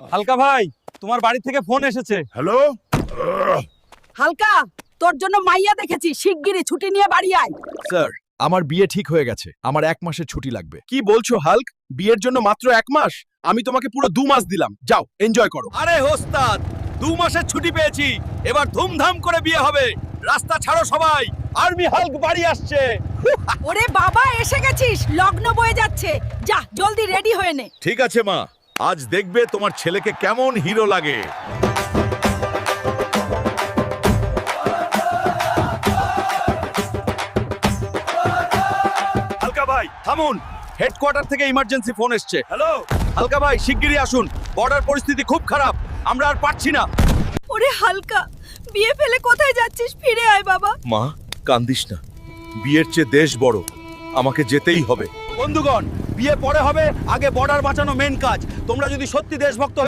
হালকা ভাই, তোমার বাড়ি থেকে ফোন এসেছে। হ্যালো। হালকা, তোর জন্য মাইয়া দেখেছি, শিগগিরই ছুটি নিয়ে বাড়ি আয়। স্যার, আমার বিয়ে ঠিক হয়ে গেছে, আমার 1 মাসের ছুটি লাগবে। কি বলছো হাল্ক? বিয়ের জন্য মাত্র 1 মাস? আমি তোমাকে পুরো 2 মাস দিলাম, যাও এনজয় করো। আরে ওস্তাদ, 2 মাসের ছুটি পেয়েছি, এবার ধুমধাম করে বিয়ে হবে। রাস্তা ছাড়ো সবাই, আর্মি হাল্ক বাড়ি আসছে। ওরে বাবা, এসে গেছিস, লগ্ন বয়ে যাচ্ছে, যা জলদি রেডি হয়ে নে। ঠিক আছে মা, আজ দেখবে তোমার ছেলেকে কেমন হিরো লাগে। হালকা ভাই থামুন, হেডকোয়ার্টার থেকে ইমার্জেন্সি ফোন এসছে। হ্যালো হালকা ভাই, শিগগিরই আসুন, বর্ডার পরিস্থিতি খুব খারাপ, আমরা আর পারছি না। ওরে হালকা, বিয়ে ফেলে কোথায় যাচ্ছিস? ফিরে আয় বাবা। মা, কান্দিস না, বিয়ের চেয়ে দেশ বড়, আমাকে যেতেই হবে। বন্ধুগণ, বিয়ে পরে হবে, আগে বর্ডার বাঁচানো মেন কাজ। তোমরা যদি সত্যি দেশভক্ত